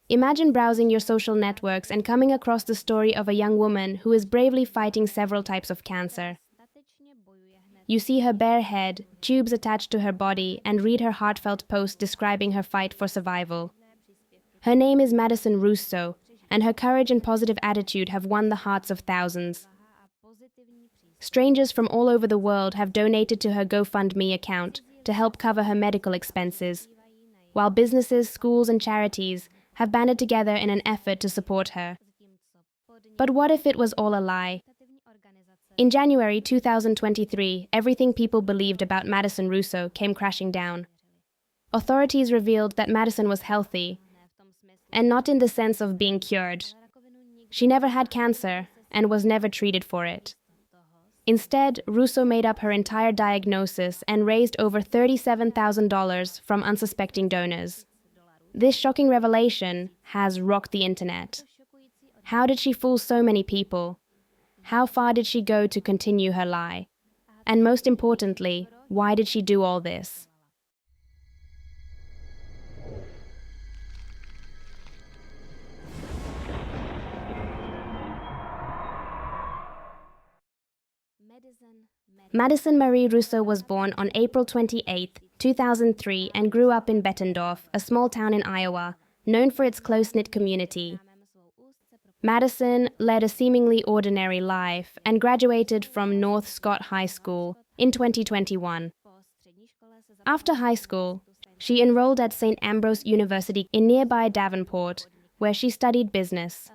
Imagine browsing your social networks and coming across the story of a young woman who is bravely fighting several types of cancer. You see her bare head, tubes attached to her body, and read her heartfelt post describing her fight for survival. Her name is Madison Russo, and her courage and positive attitude have won the hearts of thousands. Strangers from all over the world have donated to her GoFundMe account to help cover her medical expenses, while businesses, schools, and charities have banded together in an effort to support her. But what if it was all a lie? In January 2023, everything people believed about Madison Russo came crashing down. Authorities revealed that Madison was healthy, and not in the sense of being cured. She never had cancer and was never treated for it. Instead, Russo made up her entire diagnosis and raised over $37,000 from unsuspecting donors. This shocking revelation has rocked the internet. How did she fool so many people? How far did she go to continue her lie? And most importantly, why did she do all this? Madison Marie Russo was born on April 28, 2003, and grew up in Bettendorf, a small town in Iowa, known for its close-knit community. Madison led a seemingly ordinary life and graduated from North Scott High School in 2021. After high school, she enrolled at St. Ambrose University in nearby Davenport, where she studied business.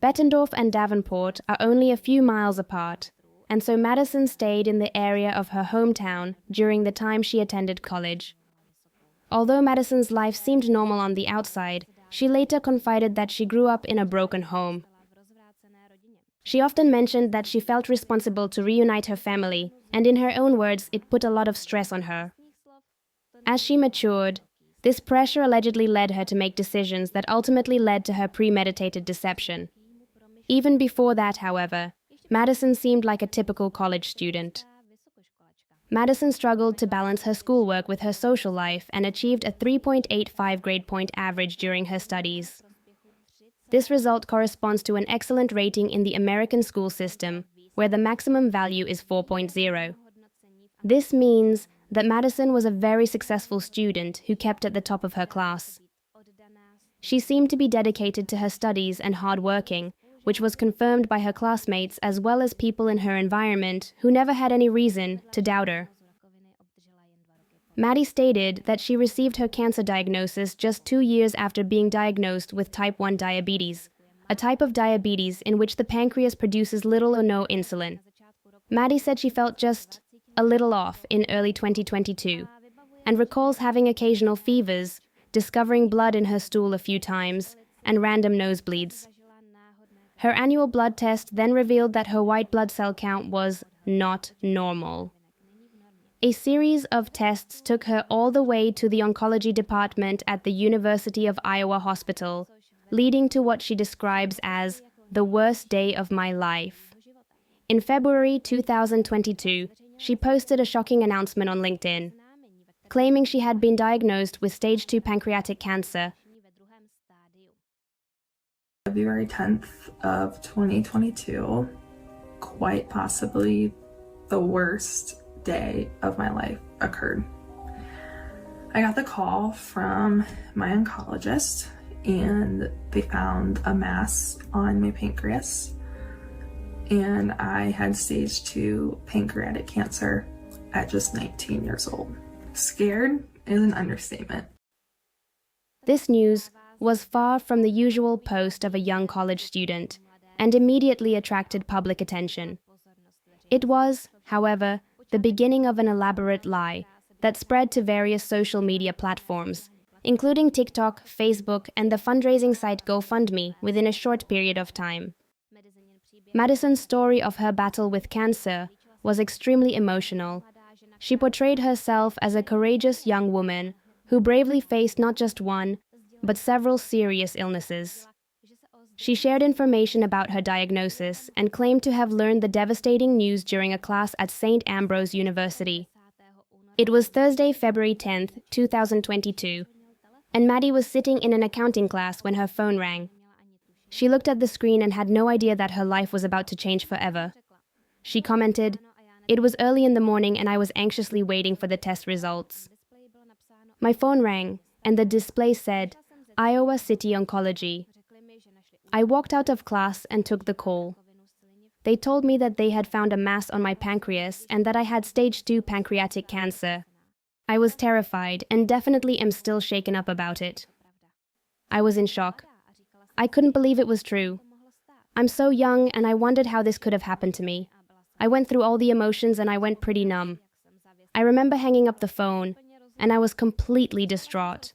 Bettendorf and Davenport are only a few miles apart, and so Madison stayed in the area of her hometown during the time she attended college. Although Madison's life seemed normal on the outside, she later confided that she grew up in a broken home. She often mentioned that she felt responsible to reunite her family, and in her own words, it put a lot of stress on her. As she matured, this pressure allegedly led her to make decisions that ultimately led to her premeditated deception. Even before that, however, Madison seemed like a typical college student. Madison struggled to balance her schoolwork with her social life and achieved a 3.85 grade point average during her studies. This result corresponds to an excellent rating in the American school system, where the maximum value is 4.0. This means that Madison was a very successful student who kept at the top of her class. She seemed to be dedicated to her studies and hardworking, which was confirmed by her classmates as well as people in her environment who never had any reason to doubt her. Maddie stated that she received her cancer diagnosis just 2 years after being diagnosed with type 1 diabetes, a type of diabetes in which the pancreas produces little or no insulin. Maddie said she felt just a little off in early 2022 and recalls having occasional fevers, discovering blood in her stool a few times, and random nosebleeds. Her annual blood test then revealed that her white blood cell count was not normal. A series of tests took her all the way to the oncology department at the University of Iowa Hospital, leading to what she describes as the worst day of my life. In February 2022, she posted a shocking announcement on LinkedIn, claiming she had been diagnosed with stage 2 pancreatic cancer. February 10th of 2022, quite possibly the worst day of my life occurred. I got the call from my oncologist and they found a mass on my pancreas and I had stage 2 pancreatic cancer at just 19 years old. Scared is an understatement. This news was far from the usual post of a young college student and immediately attracted public attention. It was, however, the beginning of an elaborate lie that spread to various social media platforms, including TikTok, Facebook, and the fundraising site GoFundMe within a short period of time. Madison's story of her battle with cancer was extremely emotional. She portrayed herself as a courageous young woman who bravely faced not just one, but several serious illnesses. She shared information about her diagnosis and claimed to have learned the devastating news during a class at St. Ambrose University. It was Thursday, February 10, 2022, and Maddie was sitting in an accounting class when her phone rang. She looked at the screen and had no idea that her life was about to change forever. She commented, "It was early in the morning and I was anxiously waiting for the test results. My phone rang, and the display said, Iowa City Oncology. I walked out of class and took the call. They told me that they had found a mass on my pancreas and that I had stage 2 pancreatic cancer. I was terrified and definitely am still shaken up about it. I was in shock. I couldn't believe it was true. I'm so young and I wondered how this could have happened to me. I went through all the emotions and I went pretty numb. I remember hanging up the phone and I was completely distraught.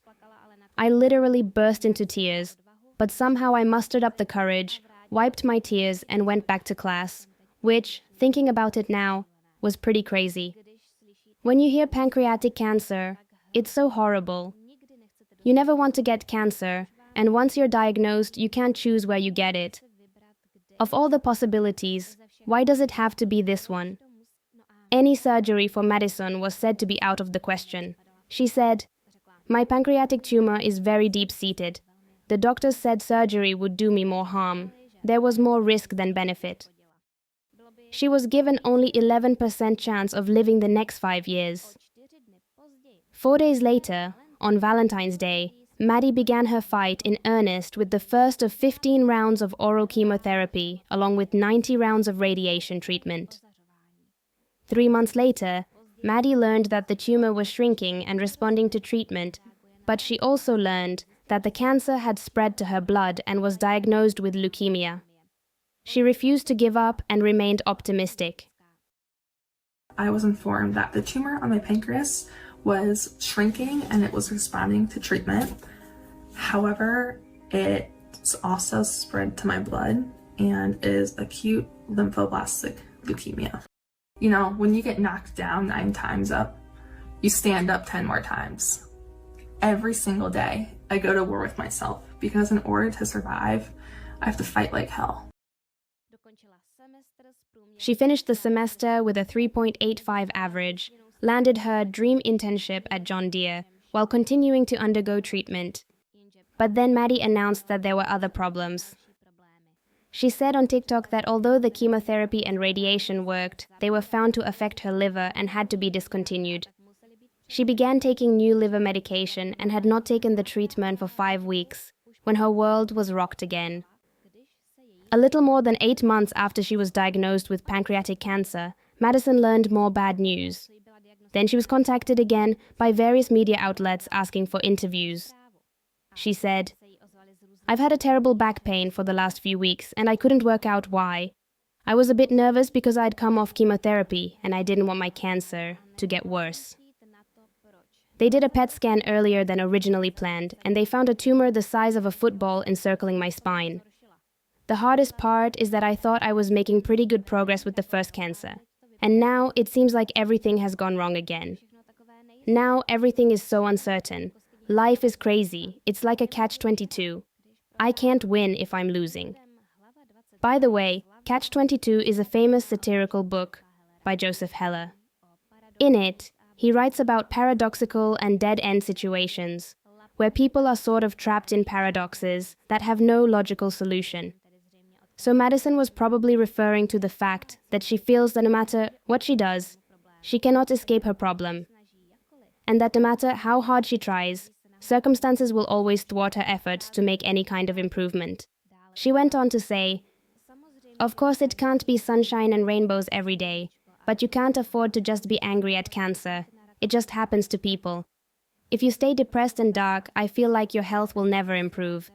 I literally burst into tears, but somehow I mustered up the courage, wiped my tears and went back to class, which, thinking about it now, was pretty crazy. When you hear pancreatic cancer, it's so horrible. You never want to get cancer, and once you're diagnosed, you can't choose where you get it. Of all the possibilities, why does it have to be this one? Any surgery for Madison was said to be out of the question. She said, "My pancreatic tumor is very deep-seated. The doctors said surgery would do me more harm. There was more risk than benefit." She was given only 11% chance of living the next 5 years. 4 days later, on Valentine's Day, Maddie began her fight in earnest with the first of 15 rounds of oral chemotherapy, along with 90 rounds of radiation treatment. 3 months later, Maddie learned that the tumor was shrinking and responding to treatment, but she also learned that the cancer had spread to her blood and was diagnosed with leukemia. She refused to give up and remained optimistic. I was informed that the tumor on my pancreas was shrinking and it was responding to treatment. However, it's also spread to my blood and is acute lymphoblastic leukemia. You know, when you get knocked down 9 times up, you stand up 10 more times. Every single day, I go to war with myself because in order to survive, I have to fight like hell. She finished the semester with a 3.85 average, landed her dream internship at John Deere, while continuing to undergo treatment. But then Maddie announced that there were other problems. She said on TikTok that although the chemotherapy and radiation worked, they were found to affect her liver and had to be discontinued. She began taking new liver medication and had not taken the treatment for 5 weeks, when her world was rocked again. A little more than 8 months after she was diagnosed with pancreatic cancer, Madison learned more bad news. Then she was contacted again by various media outlets asking for interviews. She said, "I've had a terrible back pain for the last few weeks and I couldn't work out why. I was a bit nervous because I'd come off chemotherapy and I didn't want my cancer to get worse. They did a PET scan earlier than originally planned and they found a tumor the size of a football encircling my spine. The hardest part is that I thought I was making pretty good progress with the first cancer. And now it seems like everything has gone wrong again. Now everything is so uncertain. Life is crazy. It's like a catch-22. I can't win if I'm losing." By the way, Catch-22 is a famous satirical book by Joseph Heller. In it, he writes about paradoxical and dead-end situations, where people are sort of trapped in paradoxes that have no logical solution. So Madison was probably referring to the fact that she feels that no matter what she does, she cannot escape her problem, and that no matter how hard she tries, circumstances will always thwart her efforts to make any kind of improvement. She went on to say, "Of course it can't be sunshine and rainbows every day, but you can't afford to just be angry at cancer. It just happens to people. If you stay depressed and dark, I feel like your health will never improve.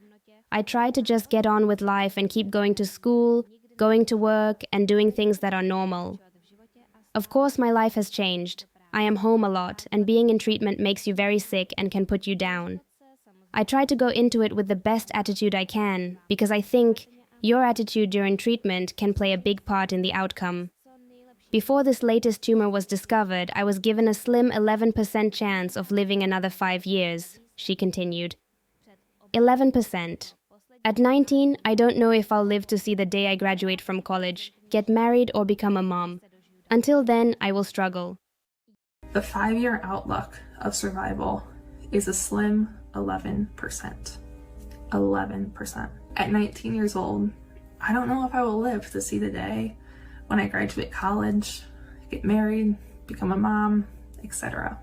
I try to just get on with life and keep going to school, going to work, and doing things that are normal. Of course, my life has changed. I am home a lot, and being in treatment makes you very sick and can put you down. I try to go into it with the best attitude I can, because I think your attitude during treatment can play a big part in the outcome. Before this latest tumor was discovered, I was given a slim 11% chance of living another 5 years," she continued. 11%. At 19, I don't know if I'll live to see the day I graduate from college, get married, or become a mom. Until then, I will struggle. The 5-year outlook of survival is a slim 11%. 11%. At 19 years old, I don't know if I will live to see the day when I graduate college, get married, become a mom, etc.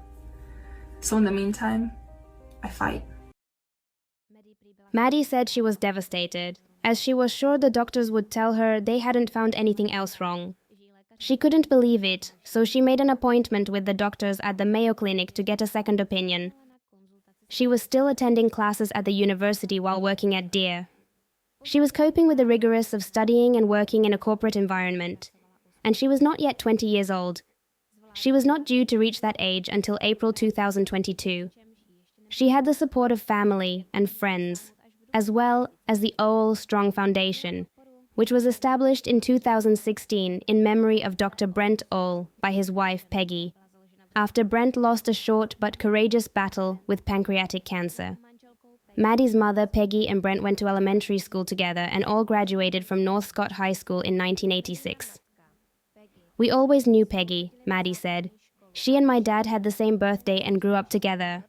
So in the meantime, I fight. Maddie said she was devastated, as she was sure the doctors would tell her they hadn't found anything else wrong. She couldn't believe it, so she made an appointment with the doctors at the Mayo Clinic to get a second opinion. She was still attending classes at the university while working at Deer. She was coping with the rigors of studying and working in a corporate environment, and she was not yet 20 years old. She was not due to reach that age until April 2022. She had the support of family and friends, as well as the OL Strong Foundation, which was established in 2016 in memory of Dr. Brent Ohl by his wife Peggy, after Brent lost a short but courageous battle with pancreatic cancer. Maddie's mother, Peggy, and Brent went to elementary school together and all graduated from North Scott High School in 1986. "We always knew Peggy," Maddie said. "She and my dad had the same birthday and grew up together.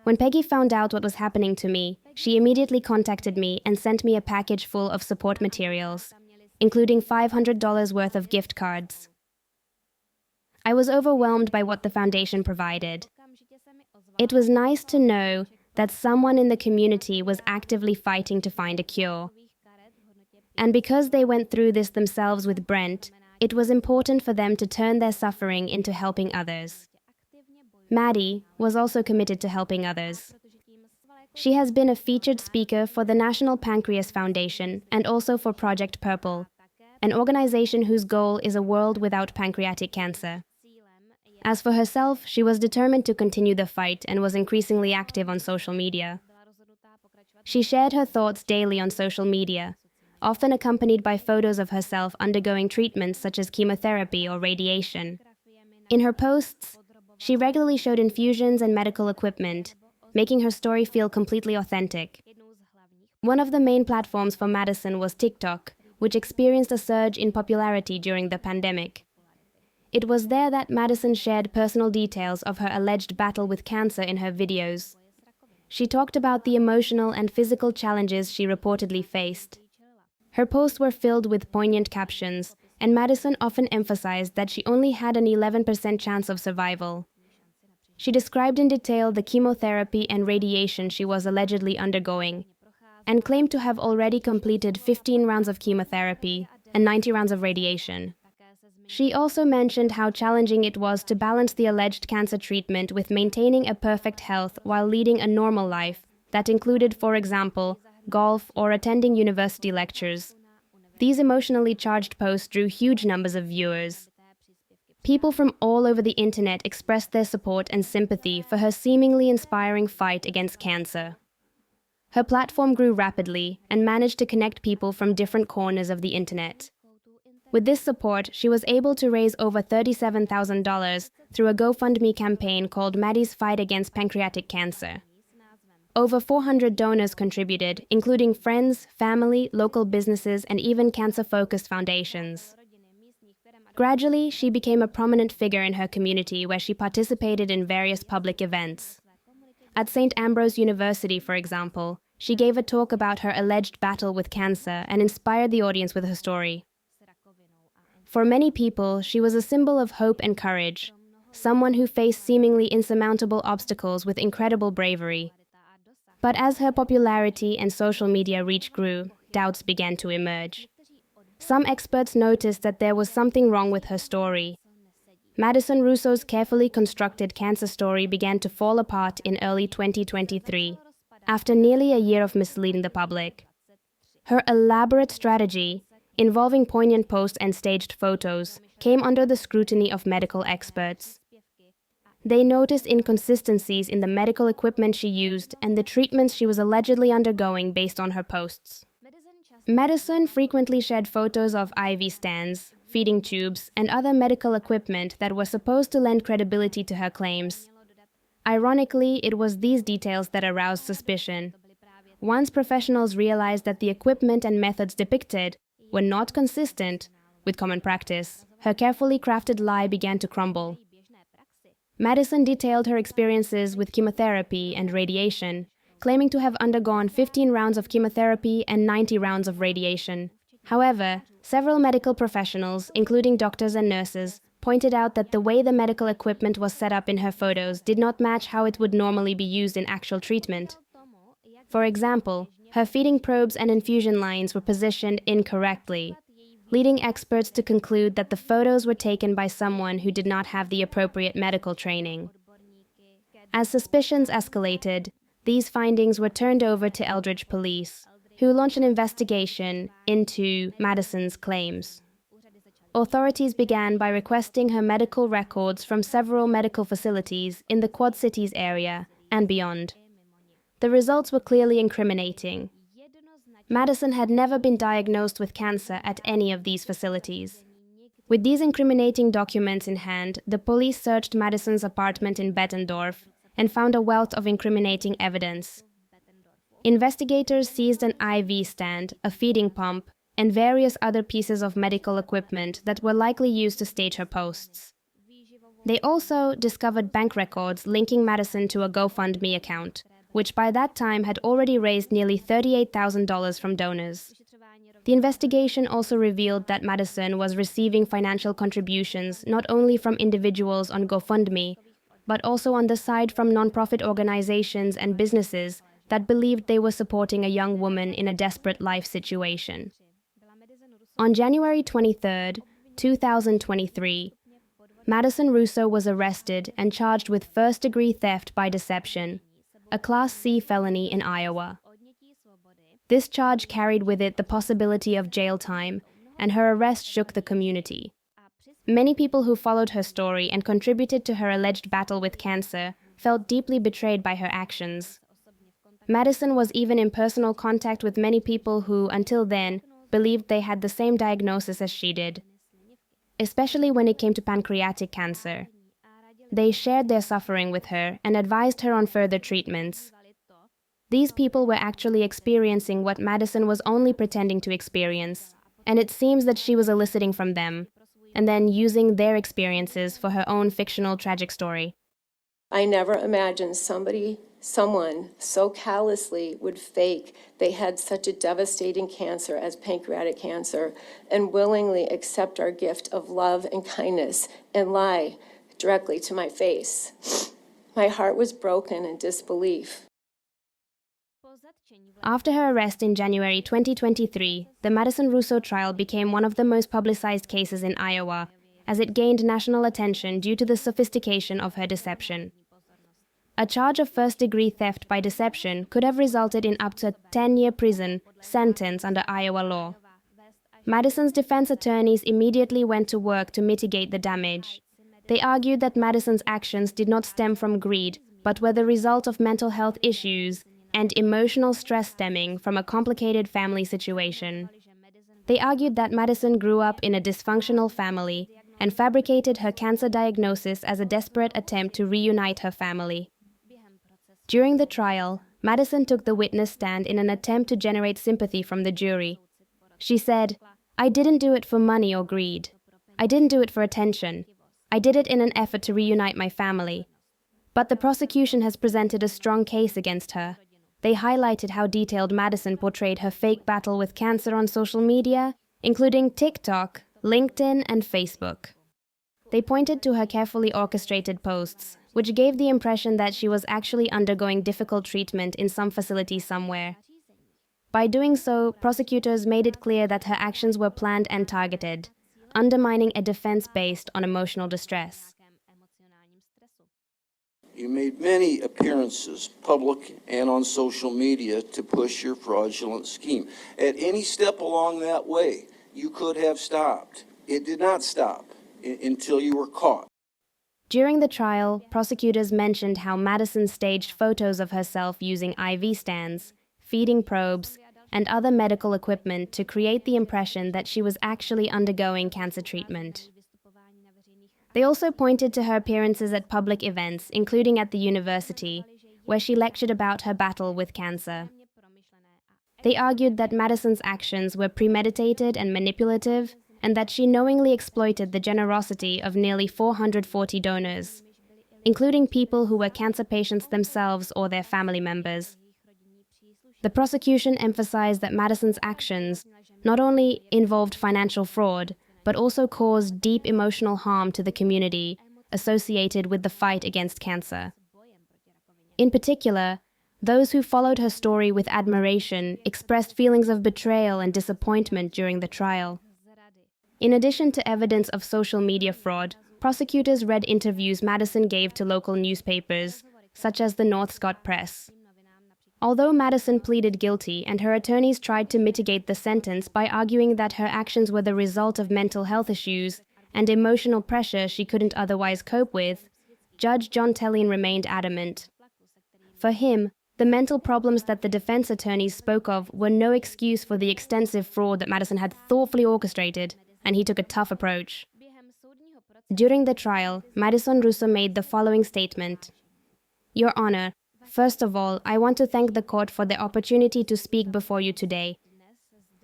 When Peggy found out what was happening to me, she immediately contacted me and sent me a package full of support materials, including $500 worth of gift cards. I was overwhelmed by what the foundation provided. It was nice to know that someone in the community was actively fighting to find a cure. And because they went through this themselves with Brent, it was important for them to turn their suffering into helping others." Maddie was also committed to helping others. She has been a featured speaker for the National Pancreas Foundation and also for Project Purple, an organization whose goal is a world without pancreatic cancer. As for herself, she was determined to continue the fight and was increasingly active on social media. She shared her thoughts daily on social media, often accompanied by photos of herself undergoing treatments such as chemotherapy or radiation. In her posts, she regularly showed infusions and medical equipment, making her story feel completely authentic. One of the main platforms for Madison was TikTok, which experienced a surge in popularity during the pandemic. It was there that Madison shared personal details of her alleged battle with cancer in her videos. She talked about the emotional and physical challenges she reportedly faced. Her posts were filled with poignant captions, and Madison often emphasized that she only had an 11% chance of survival. She described in detail the chemotherapy and radiation she was allegedly undergoing, and claimed to have already completed 15 rounds of chemotherapy and 90 rounds of radiation. She also mentioned how challenging it was to balance the alleged cancer treatment with maintaining a perfect health while leading a normal life that included, for example, golf or attending university lectures. These emotionally charged posts drew huge numbers of viewers. People from all over the internet expressed their support and sympathy for her seemingly inspiring fight against cancer. Her platform grew rapidly and managed to connect people from different corners of the internet. With this support, she was able to raise over $37,000 through a GoFundMe campaign called Maddie's Fight Against Pancreatic Cancer. Over 400 donors contributed, including friends, family, local businesses, and even cancer-focused foundations. Gradually, she became a prominent figure in her community where she participated in various public events. At St. Ambrose University, for example, she gave a talk about her alleged battle with cancer and inspired the audience with her story. For many people, she was a symbol of hope and courage, someone who faced seemingly insurmountable obstacles with incredible bravery. But as her popularity and social media reach grew, doubts began to emerge. Some experts noticed that there was something wrong with her story. Madison Russo's carefully constructed cancer story began to fall apart in early 2023, after nearly a year of misleading the public. Her elaborate strategy, involving poignant posts and staged photos, came under the scrutiny of medical experts. They noticed inconsistencies in the medical equipment she used and the treatments she was allegedly undergoing based on her posts. Madison frequently shared photos of IV stands, feeding tubes, and other medical equipment that were supposed to lend credibility to her claims. Ironically, it was these details that aroused suspicion. Once professionals realized that the equipment and methods depicted were not consistent with common practice, her carefully crafted lie began to crumble. Madison detailed her experiences with chemotherapy and radiation, claiming to have undergone 15 rounds of chemotherapy and 90 rounds of radiation. However, several medical professionals, including doctors and nurses, pointed out that the way the medical equipment was set up in her photos did not match how it would normally be used in actual treatment. For example, her feeding probes and infusion lines were positioned incorrectly, leading experts to conclude that the photos were taken by someone who did not have the appropriate medical training. As suspicions escalated, these findings were turned over to Eldridge Police, who launched an investigation into Madison's claims. Authorities began by requesting her medical records from several medical facilities in the Quad Cities area and beyond. The results were clearly incriminating. Madison had never been diagnosed with cancer at any of these facilities. With these incriminating documents in hand, the police searched Madison's apartment in Bettendorf and found a wealth of incriminating evidence. Investigators seized an IV stand, a feeding pump, and various other pieces of medical equipment that were likely used to stage her posts. They also discovered bank records linking Madison to a GoFundMe account, which by that time had already raised nearly $38,000 from donors. The investigation also revealed that Madison was receiving financial contributions not only from individuals on GoFundMe, but also on the side from nonprofit organizations and businesses that believed they were supporting a young woman in a desperate life situation. On January 23, 2023, Madison Russo was arrested and charged with first-degree theft by deception, a Class C felony in Iowa. This charge carried with it the possibility of jail time, and her arrest shook the community. Many people who followed her story and contributed to her alleged battle with cancer felt deeply betrayed by her actions. Madison was even in personal contact with many people who, until then, believed they had the same diagnosis as she did, especially when it came to pancreatic cancer. They shared their suffering with her and advised her on further treatments. These people were actually experiencing what Madison was only pretending to experience, and it seems that she was eliciting from them, and then using their experiences for her own fictional tragic story. I never imagined someone so callously would fake they had such a devastating cancer as pancreatic cancer and willingly accept our gift of love and kindness and lie directly to my face. My heart was broken in disbelief. After her arrest in January 2023, the Madison Russo trial became one of the most publicized cases in Iowa, as it gained national attention due to the sophistication of her deception. A charge of first-degree theft by deception could have resulted in up to a 10-year prison sentence under Iowa law. Madison's defense attorneys immediately went to work to mitigate the damage. They argued that Madison's actions did not stem from greed, but were the result of mental health issues and emotional stress stemming from a complicated family situation. They argued that Madison grew up in a dysfunctional family and fabricated her cancer diagnosis as a desperate attempt to reunite her family. During the trial, Madison took the witness stand in an attempt to generate sympathy from the jury. She said, "I didn't do it for money or greed. I didn't do it for attention. I did it in an effort to reunite my family." But the prosecution has presented a strong case against her. They highlighted how detailed Madison portrayed her fake battle with cancer on social media, including TikTok, LinkedIn, and Facebook. They pointed to her carefully orchestrated posts, which gave the impression that she was actually undergoing difficult treatment in some facility somewhere. By doing so, prosecutors made it clear that her actions were planned and targeted, undermining a defense based on emotional distress. You made many appearances, public and on social media, to push your fraudulent scheme. At any step along that way, you could have stopped. It did not stop until you were caught. During the trial, prosecutors mentioned how Madison staged photos of herself using IV stands, feeding probes, and other medical equipment to create the impression that she was actually undergoing cancer treatment. They also pointed to her appearances at public events, including at the university, where she lectured about her battle with cancer. They argued that Madison's actions were premeditated and manipulative, and that she knowingly exploited the generosity of nearly 440 donors. including people who were cancer patients themselves or their family members. The prosecution emphasized that Madison's actions not only involved financial fraud, but also caused deep emotional harm to the community associated with the fight against cancer. In particular, those who followed her story with admiration expressed feelings of betrayal and disappointment during the trial. In addition to evidence of social media fraud, prosecutors read interviews Madison gave to local newspapers, such as the North Scott Press. Although Madison pleaded guilty and her attorneys tried to mitigate the sentence by arguing that her actions were the result of mental health issues and emotional pressure she couldn't otherwise cope with, Judge John Tellene remained adamant. For him, the mental problems that the defense attorneys spoke of were no excuse for the extensive fraud that Madison had thoughtfully orchestrated, and he took a tough approach. During the trial, Madison Russo made the following statement. Your Honor, first of all, I want to thank the court for the opportunity to speak before you today.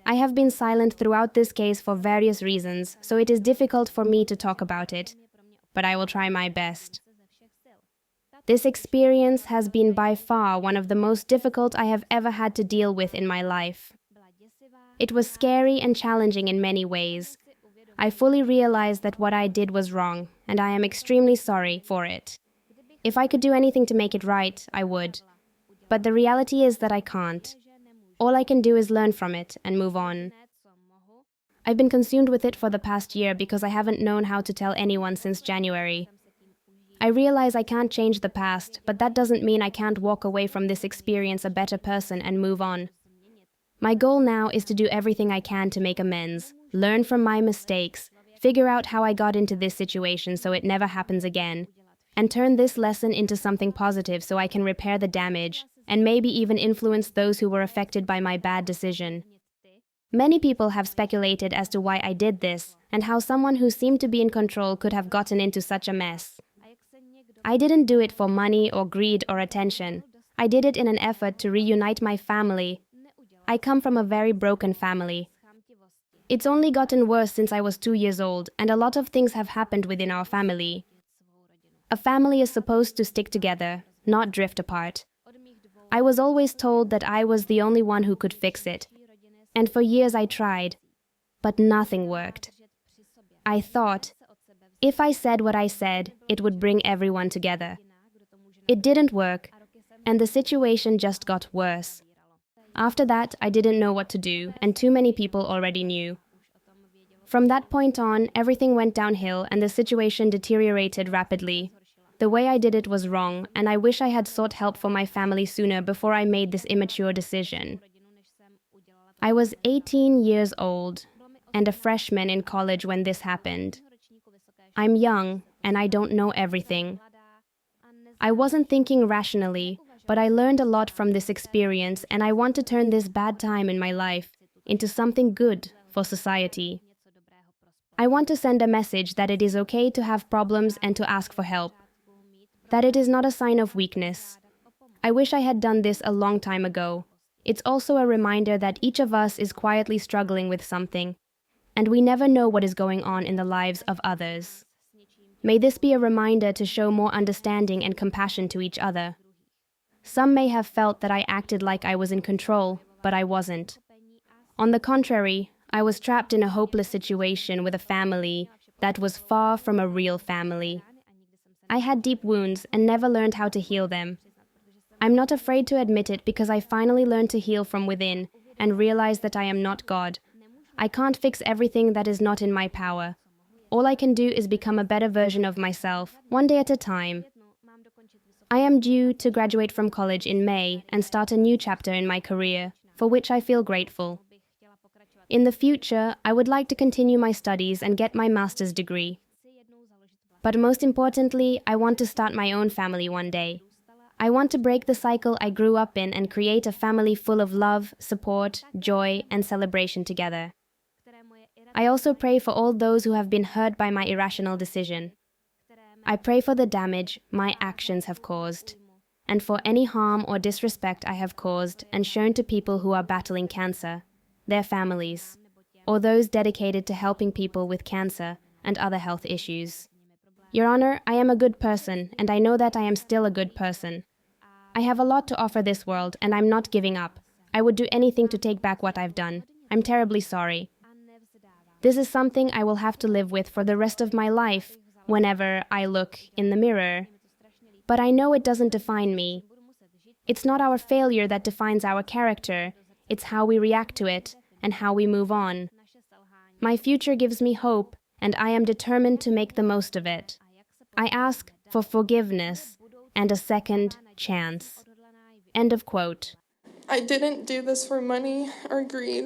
I have been silent throughout this case for various reasons, so it is difficult for me to talk about it, but I will try my best. This experience has been by far one of the most difficult I have ever had to deal with in my life. It was scary and challenging in many ways. I fully realized that what I did was wrong, and I am extremely sorry for it. If I could do anything to make it right, I would. But the reality is that I can't. All I can do is learn from it and move on. I've been consumed with it for the past year because I haven't known how to tell anyone since January. I realize I can't change the past, but that doesn't mean I can't walk away from this experience a better person and move on. My goal now is to do everything I can to make amends, learn from my mistakes, figure out how I got into this situation so it never happens again, and turn this lesson into something positive so I can repair the damage, and maybe even influence those who were affected by my bad decision. Many people have speculated as to why I did this, and how someone who seemed to be in control could have gotten into such a mess. I didn't do it for money or greed or attention. I did it in an effort to reunite my family. I come from a very broken family. It's only gotten worse since I was 2 years old, and a lot of things have happened within our family. A family is supposed to stick together, not drift apart. I was always told that I was the only one who could fix it. And for years I tried, but nothing worked. I thought, if I said what I said, it would bring everyone together. It didn't work, and the situation just got worse. After that, I didn't know what to do, and too many people already knew. From that point on, everything went downhill and the situation deteriorated rapidly. The way I did it was wrong, and I wish I had sought help for my family sooner before I made this immature decision. I was 18 years old and a freshman in college when this happened. I'm young, and I don't know everything. I wasn't thinking rationally, but I learned a lot from this experience, and I want to turn this bad time in my life into something good for society. I want to send a message that it is okay to have problems and to ask for help, that it is not a sign of weakness. I wish I had done this a long time ago. It's also a reminder that each of us is quietly struggling with something, and we never know what is going on in the lives of others. May this be a reminder to show more understanding and compassion to each other. Some may have felt that I acted like I was in control, but I wasn't. On the contrary, I was trapped in a hopeless situation with a family that was far from a real family. I had deep wounds and never learned how to heal them. I'm not afraid to admit it because I finally learned to heal from within and realize that I am not God. I can't fix everything that is not in my power. All I can do is become a better version of myself, one day at a time. I am due to graduate from college in May and start a new chapter in my career, for which I feel grateful. In the future, I would like to continue my studies and get my master's degree. But most importantly, I want to start my own family one day. I want to break the cycle I grew up in and create a family full of love, support, joy, and celebration together. I also pray for all those who have been hurt by my irrational decision. I pray for the damage my actions have caused, and for any harm or disrespect I have caused and shown to people who are battling cancer, their families, or those dedicated to helping people with cancer and other health issues. Your Honor, I am a good person, and I know that I am still a good person. I have a lot to offer this world, and I'm not giving up. I would do anything to take back what I've done. I'm terribly sorry. This is something I will have to live with for the rest of my life, whenever I look in the mirror. But I know it doesn't define me. It's not our failure that defines our character. It's how we react to it, and how we move on. My future gives me hope, and I am determined to make the most of it. I ask for forgiveness and a second chance. End of quote. I didn't do this for money or greed.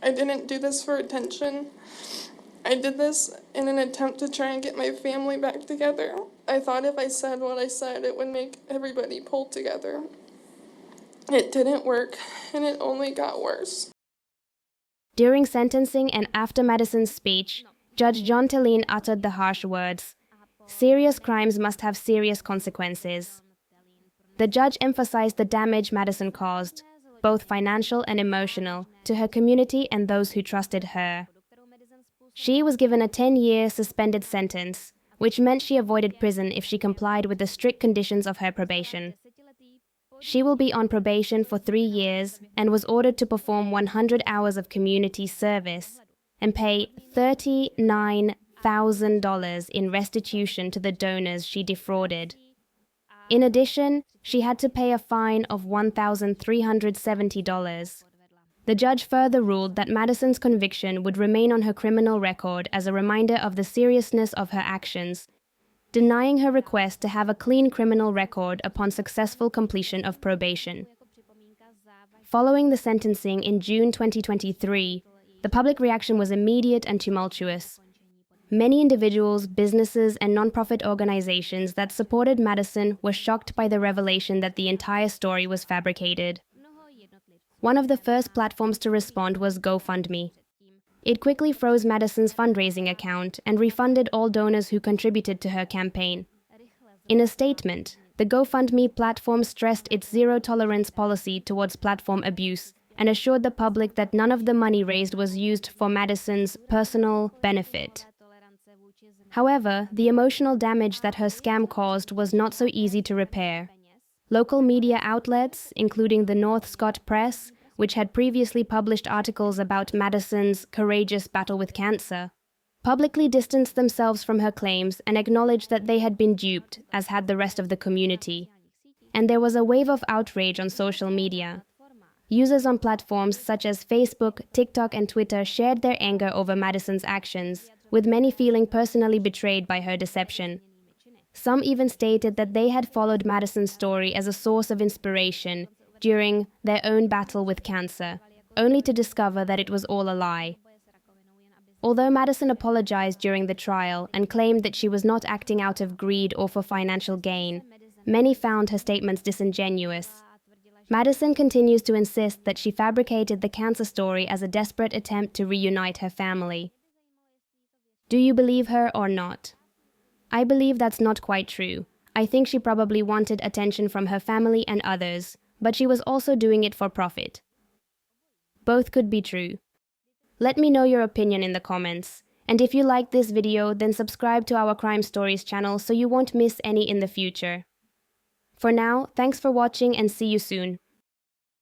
I didn't do this for attention. I did this in an attempt to try and get my family back together. I thought if I said what I said, it would make everybody pull together. It didn't work, and it only got worse. During sentencing and after Madison's speech, Judge John Tillene uttered the harsh words, "Serious crimes must have serious consequences." The judge emphasized the damage Madison caused, both financial and emotional, to her community and those who trusted her. She was given a 10-year suspended sentence, which meant she avoided prison if she complied with the strict conditions of her probation. She will be on probation for 3 years and was ordered to perform 100 hours of community service and pay $39,000 in restitution to the donors she defrauded. In addition, she had to pay a fine of $1,370. The judge further ruled that Madison's conviction would remain on her criminal record as a reminder of the seriousness of her actions, denying her request to have a clean criminal record upon successful completion of probation. Following the sentencing in June 2023, the public reaction was immediate and tumultuous. Many individuals, businesses, and nonprofit organizations that supported Madison were shocked by the revelation that the entire story was fabricated. One of the first platforms to respond was GoFundMe. It quickly froze Madison's fundraising account and refunded all donors who contributed to her campaign. In a statement, the GoFundMe platform stressed its zero-tolerance policy towards platform abuse and assured the public that none of the money raised was used for Madison's personal benefit. However, the emotional damage that her scam caused was not so easy to repair. Local media outlets, including the North Scott Press, which had previously published articles about Madison's courageous battle with cancer, publicly distanced themselves from her claims and acknowledged that they had been duped, as had the rest of the community. And there was a wave of outrage on social media. Users on platforms such as Facebook, TikTok, and Twitter shared their anger over Madison's actions, with many feeling personally betrayed by her deception. Some even stated that they had followed Madison's story as a source of inspiration during their own battle with cancer, only to discover that it was all a lie. Although Madison apologized during the trial and claimed that she was not acting out of greed or for financial gain, many found her statements disingenuous. Madison continues to insist that she fabricated the cancer story as a desperate attempt to reunite her family. Do you believe her or not? I believe that's not quite true. I think she probably wanted attention from her family and others, but she was also doing it for profit. Both could be true. Let me know your opinion in the comments. And if you like this video, then subscribe to our Crime Stories channel so you won't miss any in the future. For now, thanks for watching and see you soon.